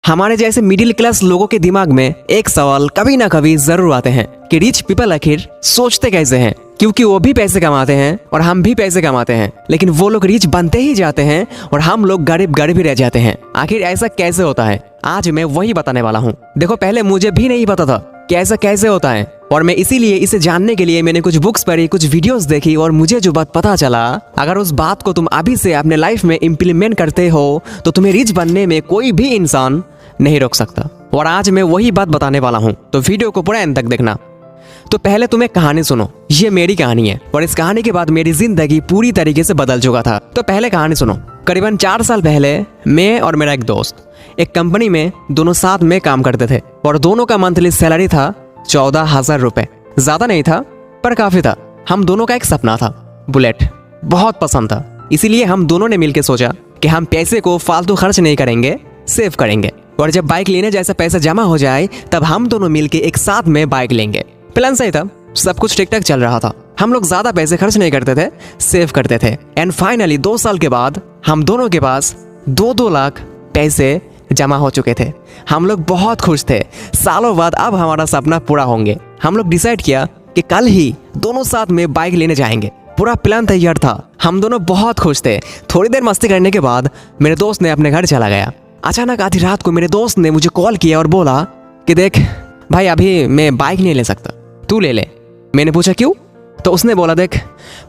हमारे जैसे middle class लोगों के दिमाग में एक सवाल कभी ना कभी जरूर आते हैं कि रिच पीपल आखिर सोचते कैसे हैं, क्योंकि वो भी पैसे कमाते हैं और हम भी पैसे कमाते हैं, लेकिन वो लोग रिच बनते ही जाते हैं और हम लोग गरीब गरीब ही रह जाते हैं। आखिर ऐसा कैसे होता है, आज मैं वही बताने वाला हूँ। देखो, पहले मुझे भी नहीं पता था कि ऐसा कैसे होता है, और मैं इसीलिए इसे जानने के लिए मैंने कुछ बुक्स पढ़ी, कुछ वीडियोस देखी, और मुझे जो बात पता चला, अगर उस बात को तुम अभी से अपने लाइफ में इम्प्लीमेंट करते हो तो तुम्हें रिच बनने में कोई भी इंसान नहीं रोक सकता। और आज मैं वही बात बताने वाला हूँ, तो वीडियो को पूरा एंड तक देखना। तो पहले तुम एक कहानी सुनो, ये मेरी कहानी है और इस कहानी के बाद मेरी जिंदगी पूरी तरीके से बदल चुका था। तो पहले कहानी सुनो। करीबन 4 साल पहले मैं और मेरा एक दोस्त एक कंपनी में दोनों साथ में काम करते थे और दोनों का मंथली सैलरी था 14,000 रुपए। ज्यादा नहीं था पर काफी था। हम दोनों का एक सपना था, बुलेट बहुत पसंद था, इसीलिए हम दोनों ने मिलकर सोचा कि हम पैसे को फालतू खर्च नहीं करेंगे, सेव करेंगे, और जब बाइक लेने जैसा पैसा जमा हो जाए तब हम दोनों मिलके एक साथ में बाइक लेंगे। प्लान सही था, सब कुछ ठीक ठाक चल रहा था। हम लोग ज्यादा पैसे खर्च नहीं करते थे, सेव करते थे। एंड फाइनली 2 साल के बाद हम दोनों के पास 2-2 लाख पैसे जमा हो चुके थे। हम लोग बहुत खुश थे। सालों बाद अब हमारा सपना पूरा होंगे। हम लोग डिसाइड किया कि कल ही दोनों साथ में बाइक लेने जाएंगे। पूरा प्लान तैयार था, हम दोनों बहुत खुश थे। थोड़ी देर मस्ती करने के बाद मेरे दोस्त ने अपने घर चला गया। अचानक आधी रात को मेरे दोस्त ने मुझे कॉल किया और बोला कि देख भाई, अभी मैं बाइक नहीं ले सकता, तू ले ले। मैंने पूछा क्यों? तो उसने बोला देख,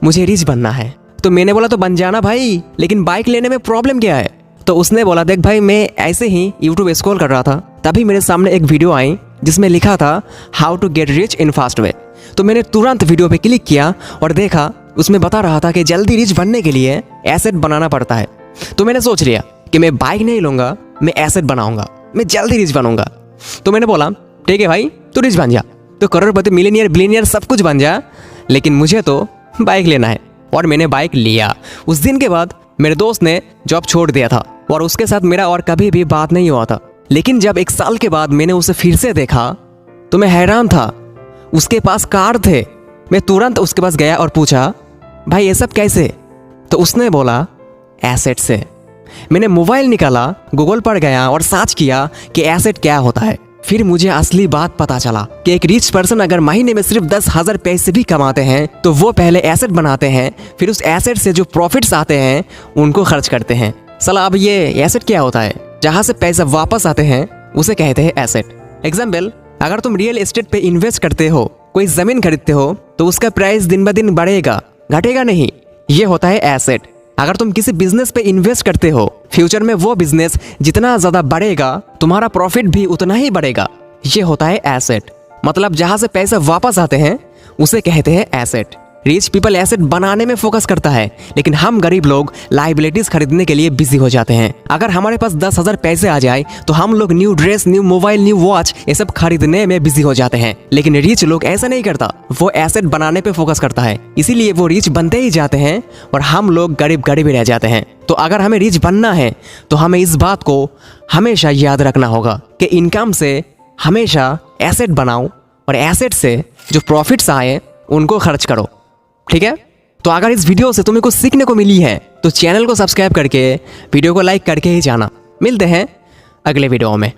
मुझे रिच बनना है। तो मैंने बोला तो बन जाना भाई, लेकिन बाइक लेने में प्रॉब्लम क्या है? तो उसने बोला देख भाई, मैं ऐसे ही यूट्यूब स्क्रॉल कर रहा था, तभी मेरे सामने एक वीडियो आई जिसमें लिखा था how to get rich in fast way. तो मैंने तुरंत वीडियो पे क्लिक किया और देखा उसमें बता रहा था कि जल्दी रिच बनने के लिए एसेट बनाना पड़ता है। तो मैंने सोच लिया कि मैं बाइक नहीं लूंगा, मैं एसेट बनाऊंगा, मैं जल्दी रिच बनूंगा। तो मैंने बोला ठीक है भाई, तू रिच बन जा, तो करोड़पति, मिलियनियर, बिलियनियर सब कुछ बन जा, लेकिन मुझे तो बाइक लेना है। और मैंने बाइक लिया। उस दिन के बाद मेरे दोस्त ने जॉब छोड़ दिया था और उसके साथ मेरा और कभी भी बात नहीं हुआ था। लेकिन जब 1 साल के बाद मैंने उसे फिर से देखा तो मैं हैरान था। उसके पास कार थे। मैं तुरंत उसके पास गया और पूछा भाई ये सब कैसे? तो उसने बोला एसेट से। मैंने मोबाइल निकाला, गूगल पर गया और सर्च किया कि एसेट क्या होता है। फिर मुझे असली बात पता चला कि एक रिच पर्सन अगर महीने में सिर्फ 10,000 पैसे भी कमाते हैं तो वो पहले एसेट बनाते हैं, फिर उस एसेट से जो प्रॉफिट्स आते हैं उनको खर्च करते हैं। साला, अब ये एसेट क्या होता है? जहां से पैसा वापस आते हैं उसे कहते हैं एसेट। एग्जाम्पल, अगर तुम रियल एस्टेट पे इन्वेस्ट करते हो, कोई जमीन खरीदते हो, तो उसका प्राइस दिन ब दिन बढ़ेगा, घटेगा नहीं। ये होता है एसेट। अगर तुम किसी बिजनेस पे इन्वेस्ट करते हो, फ्यूचर में वो बिजनेस जितना ज्यादा बढ़ेगा तुम्हारा प्रॉफिट भी उतना ही बढ़ेगा। ये होता है एसेट। मतलब जहां से पैसा वापस आते हैं उसे कहते हैं एसेट। रिच पीपल एसेट बनाने में फोकस करता है, लेकिन हम गरीब लोग लाइबिलिटीज खरीदने के लिए बिजी हो जाते हैं। अगर हमारे पास 10,000 पैसे आ जाए तो हम लोग new dress, new mobile, new watch ये सब खरीदने में बिजी हो जाते हैं। लेकिन रिच लोग ऐसा नहीं करता, वो एसेट बनाने पे फोकस करता है, इसीलिए वो रिच बनते ही जाते हैं और हम लोग गरीब गरीब ही रह जाते हैं। तो अगर हमें रिच बनना है तो हमें इस बात को हमेशा याद रखना होगा कि इनकम से हमेशा एसेट बनाओ और एसेट से जो प्रॉफिट्स आए उनको खर्च करो। ठीक है? तो अगर इस वीडियो से तुम्हें कुछ सीखने को मिली है तो चैनल को सब्सक्राइब करके वीडियो को लाइक करके ही जाना। मिलते हैं अगले वीडियो में।